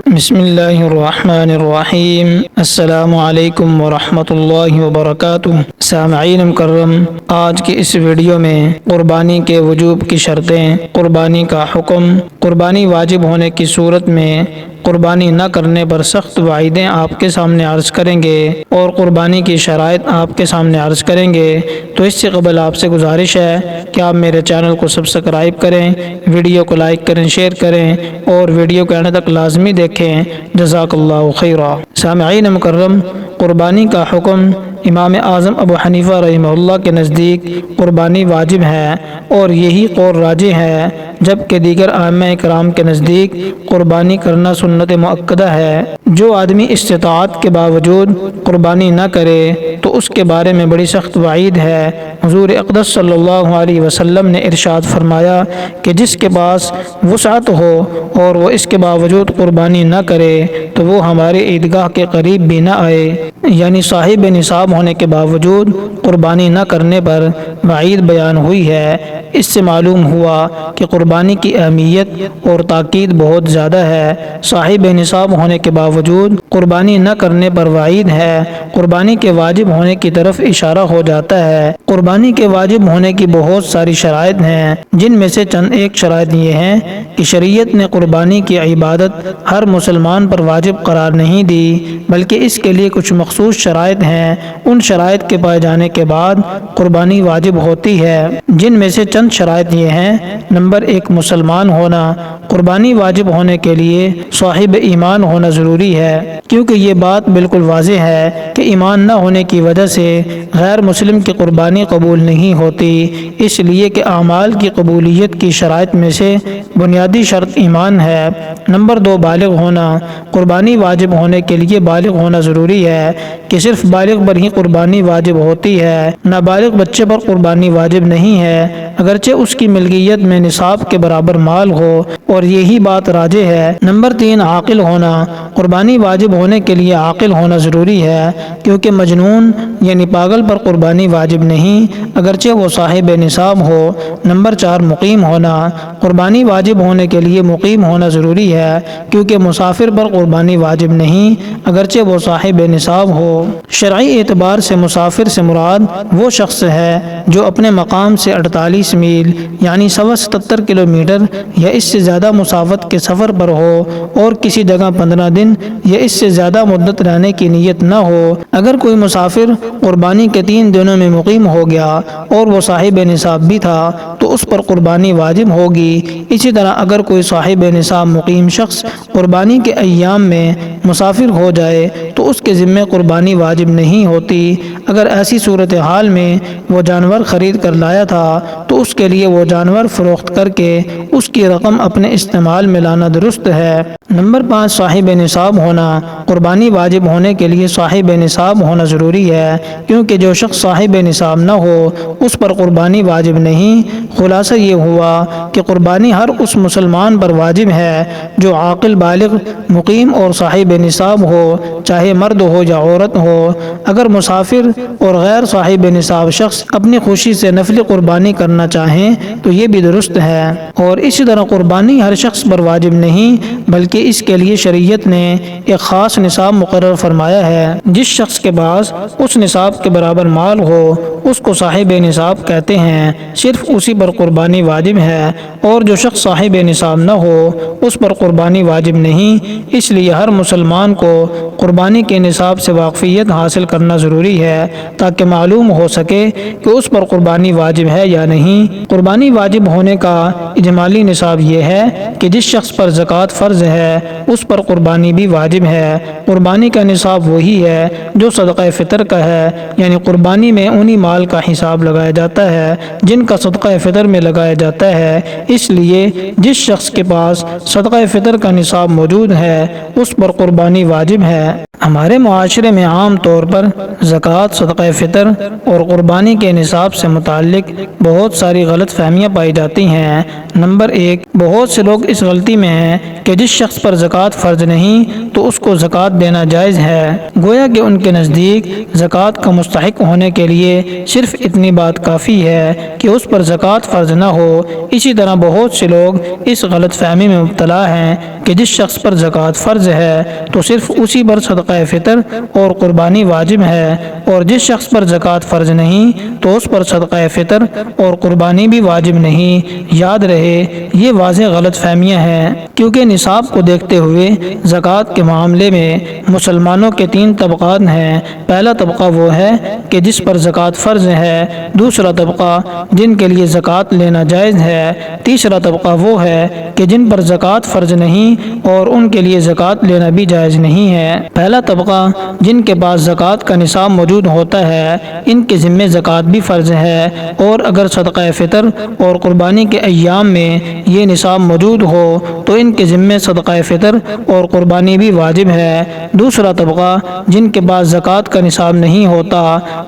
بسم اللہ الرحمن الرحیم۔ السلام علیکم ورحمۃ اللہ وبرکاتہ۔ سامعین مکرم، آج کی اس ویڈیو میں قربانی کے وجوب کی شرطیں، قربانی کا حکم، قربانی واجب ہونے کی صورت میں قربانی نہ کرنے پر سخت وعیدیں آپ کے سامنے عرض کریں گے اور قربانی کی شرائط آپ کے سامنے عرض کریں گے۔ تو اس سے قبل آپ سے گزارش ہے کہ آپ میرے چینل کو سبسکرائب کریں، ویڈیو کو لائک کریں، شیئر کریں اور ویڈیو کے آخر تک لازمی دیکھیں۔ جزاک اللہ خیرا۔ سامعین مکرم، قربانی کا حکم امام اعظم ابو حنیفہ رحمہ اللہ کے نزدیک قربانی واجب ہے اور یہی قول راجح ہے، جبکہ دیگر ائمہ کرام کے نزدیک قربانی کرنا سنت مؤکدہ ہے۔ جو آدمی استطاعت کے باوجود قربانی نہ کرے تو اس کے بارے میں بڑی سخت وعید ہے۔ حضور اقدس صلی اللہ علیہ وسلم نے ارشاد فرمایا کہ جس کے پاس وسعت ہو اور وہ اس کے باوجود قربانی نہ کرے تو وہ ہمارے عیدگاہ کے قریب بھی نہ آئے، یعنی صاحب نصاب ہونے کے باوجود قربانی نہ کرنے پر وعید بیان ہوئی ہے۔ اس سے معلوم ہوا کہ قربانی کی اہمیت اور تاکید بہت زیادہ ہے۔ صاحب نصاب ہونے کے باوجود قربانی نہ کرنے پر وعید ہے۔ قربانی کے واجب ہونے کی طرف اشارہ ہو جاتا ہے۔ قربانی کے واجب ہونے کی بہت ساری شرائط ہیں، جن میں سے چند ایک شرائط یہ ہیں کہ شریعت نے قربانی کی عبادت ہر مسلمان پر واجب قرار نہیں دی، بلکہ اس کے لیے کچھ مخصوص شرائط ہیں۔ ان شرائط کے پائے جانے کے بعد قربانی واجب ہوتی ہے، جن میں سے چند شرائط یہ ہیں۔ نمبر 1، مسلمان ہونا۔ قربانی واجب ہونے کے لیے صاحب ایمان ہونا ضروری ہے، کیونکہ یہ بات بالکل واضح ہے کہ ایمان نہ ہونے کی وجہ سے غیر مسلم کی قربانی قبول نہیں ہوتی، اس لیے کہ اعمال کی قبولیت کی شرائط میں سے بنیادی شرط ایمان ہے۔ نمبر 2، بالغ ہونا۔ قربانی واجب ہونے کے لیے بالغ ہونا ضروری ہے کہ صرف بالغ پر ہی قربانی واجب ہوتی ہے، نابالغ بچے پر قربانی واجب نہیں ہے، اگرچہ اس کی ملکیت میں نصاب کے برابر مال ہو، اور یہی بات راجح ہے۔ نمبر 3، عاقل ہونا۔ قربانی واجب ہونے کے لیے عاقل ہونا ضروری ہے، کیونکہ مجنون یعنی پاگل پر قربانی واجب نہیں، اگرچہ وہ صاحب نصاب ہو۔ نمبر 4، مقیم ہونا۔ قربانی واجب ہونے کے لیے مقیم ہونا ضروری ہے، کیونکہ مسافر پر قربانی واجب نہیں، اگرچہ وہ صاحب نصاب ہو۔ شرعی اعتبار سے مسافر سے مراد وہ شخص ہے جو اپنے مقام سے 48 میل یعنی 177 کلومیٹر یا اس سے زیادہ مسافت کے سفر پر ہو اور کسی جگہ 15 دن یا اس سے زیادہ مدت رہنے کی نیت نہ ہو۔ اگر کوئی مسافر قربانی کے 3 دنوں میں مقیم ہو گیا اور وہ صاحب نصاب بھی تھا تو اس پر قربانی واجب ہوگی۔ اسی طرح اگر کوئی صاحب نصاب مقیم شخص قربانی کے ایام میں مسافر ہو جائے تو اس کے ذمہ قربانی واجب نہیں ہوتی۔ اگر ایسی صورتحال میں وہ جانور خرید کر لایا تھا تو اس کے لیے وہ جانور فروخت کر کے اس کی رقم اپنے استعمال میں لانا درست ہے۔ نمبر 5، صاحب نصاب ہونا۔ قربانی واجب ہونے کے لیے صاحب نصاب ہونا ضروری ہے، کیونکہ جو شخص صاحب نصاب نہ ہو اس پر قربانی واجب نہیں۔ خلاصہ یہ ہوا کہ قربانی ہر اس مسلمان پر واجب ہے جو عاقل، بالغ، مقیم اور صاحب نصاب ہو، چاہے مرد ہو یا عورت ہو۔ اگر مسافر اور غیر صاحب نصاب شخص اپنی خوشی سے نفلی قربانی کرنا چاہیں تو یہ بھی درست ہے، اور اسی طرح قربانی ہر شخص پر واجب نہیں، بلکہ اس کے لیے شریعت نے ایک خاص نصاب مقرر فرمایا ہے۔ جس شخص کے پاس اس نصاب کے برابر مال ہو اس کو صاحب نصاب کہتے ہیں، صرف اسی پر قربانی واجب ہے، اور جو شخص صاحب نصاب نہ ہو اس پر قربانی واجب نہیں۔ اس لیے ہر مسلمان کو قربانی کے نصاب سے واقفیت حاصل کرنا ضروری ہے تاکہ معلوم ہو سکے کہ اس پر قربانی واجب ہے یا نہیں۔ قربانی واجب ہونے کا اجمالی نصاب یہ ہے کہ جس شخص پر زکوٰۃ فرض ہے اس پر قربانی بھی واجب ہے۔ قربانی کا نصاب وہی ہے جو صدقہ فطر کا ہے، یعنی قربانی میں انہی مال کا حساب لگایا جاتا ہے جن کا صدقہ فطر میں لگایا جاتا ہے۔ اس لیے جس شخص کے پاس صدقہ فطر کا نصاب موجود ہے اس پر قربانی واجب ہے۔ ہمارے معاشرے میں عام طور پر زکوٰۃ، صدقہ فطر اور قربانی کے نصاب سے متعلق بہت ساری غلط فہمیاں پائی جاتی ہیں۔ نمبر 1، بہت سے لوگ اس غلطی میں ہیں کہ جس جس شخص پر زکوٰۃ فرض نہیں تو اس کو زکوٰۃ دینا جائز ہے۔ گویا کہ ان کے نزدیک زکوٰۃ کا مستحق ہونے کے لیے صرف اتنی بات کافی ہے کہ اس پر زکوٰۃ فرض نہ ہو۔ اسی طرح بہت سے لوگ اس غلط فہمی میں مبتلا ہیں کہ جس شخص پر زکوٰۃ فرض ہے تو صرف اسی پر صدقہ فطر اور قربانی واجب ہے، اور جس شخص پر زکوٰۃ فرض نہیں تو اس پر صدقہ فطر اور قربانی بھی واجب نہیں۔ یاد رہے یہ واضح غلط فہمیاں ہیں، کیونکہ نصاب کو دیکھتے ہوئے زکوٰۃ کے معاملے میں مسلمانوں کے 3 طبقات ہیں۔ پہلا طبقہ وہ ہے کہ جس پر زکوٰۃ فرض ہے، دوسرا طبقہ جن کے لیے زکوٰۃ لینا جائز ہے، تیسرا طبقہ وہ ہے کہ جن پر زکوٰۃ فرض نہیں اور ان کے لیے زکوٰۃ لینا بھی جائز نہیں ہے۔ پہلا طبقہ جن کے پاس زکوٰۃ کا نصاب موجود ہوتا ہے، ان کے ذمے زکوٰۃ بھی فرض ہے، اور اگر صدقہ فطر اور قربانی کے ایام میں یہ نصاب موجود ہو تو ان کے ذمے صدقہ فطر اور قربانی بھی واجب ہے۔ دوسرا طبقہ جن کے پاس زکوٰۃ کا نصاب نہیں ہوتا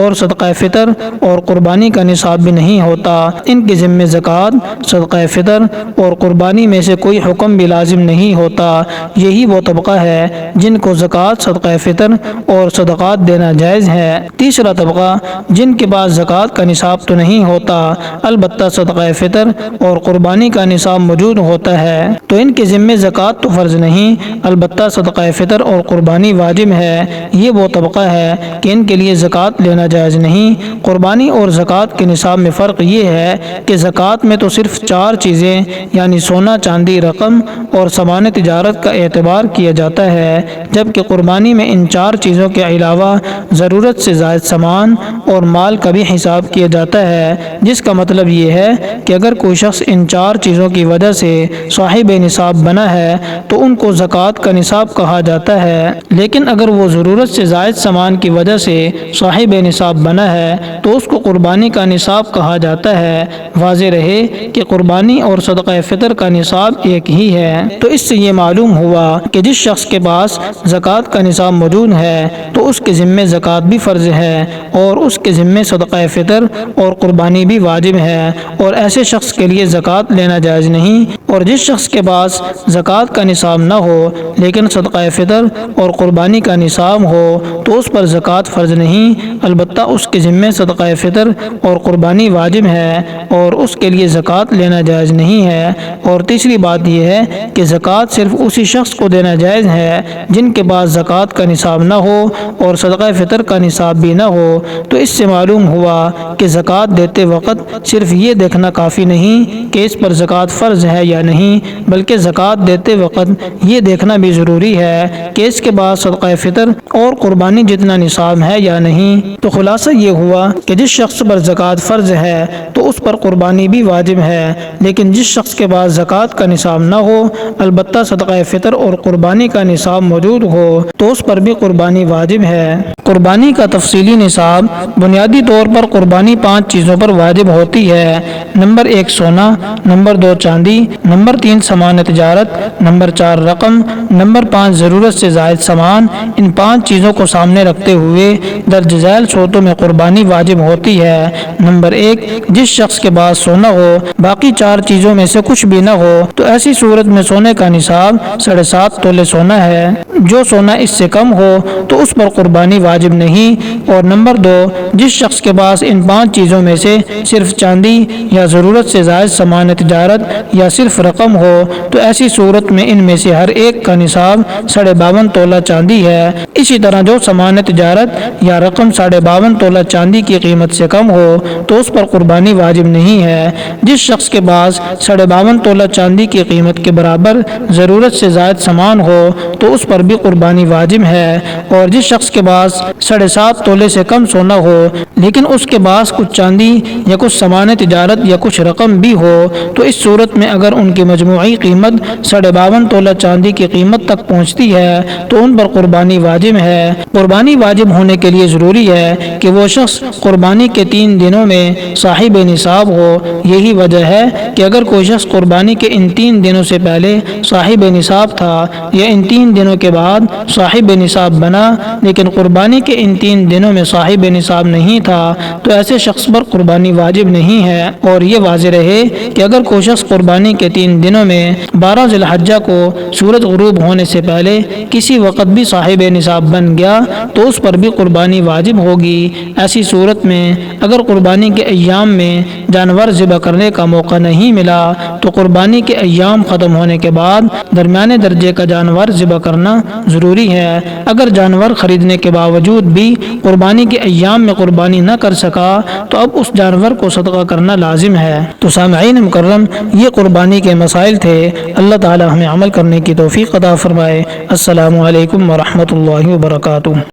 اور صدقہ فطر اور قربانی کا نصاب بھی نہیں ہوتا، ان کے ذمے زکوٰۃ، صدقہ فطر اور قربانی میں سے کوئی حکم بھی لازم نہیں ہوتا۔ یہی وہ طبقہ ہے جن کو زکوٰۃ، صدقہ فطر اور صدقات دینا جائز ہے۔ تیسرا طبقہ جن کے پاس زکوٰۃ کا نصاب تو نہیں ہوتا، البتہ صدقہ فطر اور قربانی کا نصاب موجود ہوتا ہے، تو ان کے ذمے زکوٰۃ تو فرض نہیں، البتہ صدقہ فطر اور قربانی واجب ہے۔ یہ وہ طبقہ ہے کہ ان کے لیے زکوٰۃ لینا جائز نہیں۔ قربانی اور زکوٰۃ کے نصاب میں فرق یہ ہے کہ زکوٰۃ میں تو صرف 4 چیزیں یعنی سونا، چاندی، رقم اور سامان تجارت کا اعتبار کیا جاتا ہے، جبکہ قربانی میں ان 4 چیزوں کے علاوہ ضرورت سے زائد سامان اور مال کا بھی حساب کیا جاتا ہے، جس کا مطلب یہ ہے کہ اگر کوئی شخص ان 4 چیزوں کی وجہ سے صاحب نصاب بنا ہے تو ان کو زکوٰۃ کا نصاب کہا جاتا ہے، لیکن اگر وہ ضرورت سے زائد سامان کی وجہ سے صاحب نصاب بنا ہے تو اس کو قربانی کا نصاب کہا جاتا ہے۔ واضح رہے کہ قربانی اور صدقہ فطر کا نصاب ایک ہی ہے۔ تو اس سے یہ معلوم ہوا کہ جس شخص کے پاس زکوٰۃ کا نصاب موجود ہے تو اس کے ذمے زکوٰۃ بھی فرض ہے، اور اس کے ذمے صدقہ فطر اور قربانی بھی واجب ہے، اور ایسے شخص کے لیے زکوٰۃ لینا جائز نہیں۔ اور جس شخص کے پاس زکوٰۃ کا نصاب نہ ہو لیکن صدقہ فطر اور قربانی کا نصاب ہو تو اس پر زکوٰۃ فرض نہیں، البتہ اس کے ذمے صدقہ فطر اور قربانی واجب ہے، اور اس کے لیے زکوٰۃ لینا جائز نہیں ہے۔ اور تیسری بات یہ ہے کہ زکوٰۃ صرف اسی شخص کو دینا جائز ہے جن کے پاس زکوٰۃ کا نصاب نہ ہو اور صدقہ فطر کا نصاب بھی نہ ہو۔ تو اس سے معلوم ہوا کہ زکوٰۃ دیتے وقت صرف یہ دیکھنا کافی نہیں کہ اس پر زکوٰۃ فرض ہے یا نہیں، بلکہ زکوٰۃ دیتے وقت یہ دیکھنا بھی ضروری ہے کہ اس کے بعد صدقہ فطر اور قربانی جتنا نصاب ہے یا نہیں۔ تو خلاصہ یہ ہوا کہ جس شخص پر زکوٰۃ فرض ہے تو اس پر قربانی بھی واجب ہے، لیکن جس شخص کے پاس زکوٰۃ کا نصاب نہ ہو البتہ صدقہ فطر اور قربانی کا نصاب موجود ہو تو اس پر بھی قربانی واجب ہے۔ قربانی کا تفصیلی نصاب بنیادی طور پر قربانی 5 چیزوں پر واجب ہوتی ہے۔ نمبر 1 سونا، نمبر 2 چاندی، نمبر 3 سامان تجارت، نمبر 4 رقم، نمبر 5 ضرورت سے زائد سامان۔ ان 5 چیزوں کو سامنے رکھتے ہوئے درج ذیل صورتوں میں قربانی واجب ہوتی ہے۔ نمبر 1 جس شخص کے پاس سونا ہو باقی 4 چیزوں میں سے کچھ بھی نہ ہو تو ایسی صورت میں سونے کا نصاب 7.5 تولے سونا ہے۔ جو سونا اس سے کم ہو تو اس پر قربانی واجب نہیں۔ اور نمبر 2 جس شخص کے پاس ان 5 چیزوں میں سے صرف چاندی یا ضرورت سے زائد سامان تجارت یا صرف رقم ہو تو ایسی صورت میں ان میں سے ہر ایک کا نصاب 52.5 تولہ چاندی ہے۔ اسی طرح جو سامان تجارت یا رقم 52.5 تولہ چاندی کی قیمت سے کم ہو تو اس پر قربانی واجب نہیں ہے۔ جس شخص کے پاس 52.5 تولہ چاندی کی قیمت کے برابر ضرورت سے زائد سامان ہو تو اس پر بھی قربانی واجب ہے، اور جس شخص کے پاس 7.5 تولے سے کم سونا ہو لیکن اس کے پاس کچھ چاندی یا کچھ سامان تجارت یا کچھ رقم بھی ہو تو اس صورت میں اگر ان کی مجموعی قیمت 52.5 تولہ چاندی کی قیمت تک پہنچتی ہے تو ان پر قربانی واجب ہے۔ قربانی واجب ہونے کے لیے ضروری ہے کہ وہ شخص قربانی کے 3 دنوں میں صاحب نصاب ہو۔ یہی وجہ ہے کہ اگر کوئی شخص قربانی کے ان 3 دنوں سے پہلے صاحب نصاب تھا یا ان 3 دنوں کے بعد صاحب نصاب بنا لیکن قربانی کے ان 3 دنوں میں صاحب نصاب نہیں تھا تو ایسے شخص پر قربانی واجب نہیں ہے۔ اور یہ واضح رہے کہ اگر کوئی شخص قربانی کے 3 دنوں میں 12 ذی الحجہ الحجہ کو سورج غروب ہونے سے پہلے کسی وقت بھی صاحب نصاب بن گیا تو اس پر بھی قربانی واجب ہوگی۔ ایسی صورت میں اگر قربانی کے ایام میں جانور ذبح کرنے کا موقع نہیں ملا تو قربانی کے ایام ختم ہونے کے بعد درمیانے درجے کا جانور ذبح کرنا ضروری ہے۔ اگر جانور خریدنے کے باوجود بھی قربانی کے ایام میں قربانی نہ کر سکا تو اب اس جانور کو صدقہ کرنا لازم ہے۔ تو سامعین مکرم، یہ قربانی کے مسائل تھے۔ اللہ تعالی ہمیں عمل کرنے کی توفیق عطا فرمائے۔ السلام علیکم ورحمۃ اللہ وبرکاتہ۔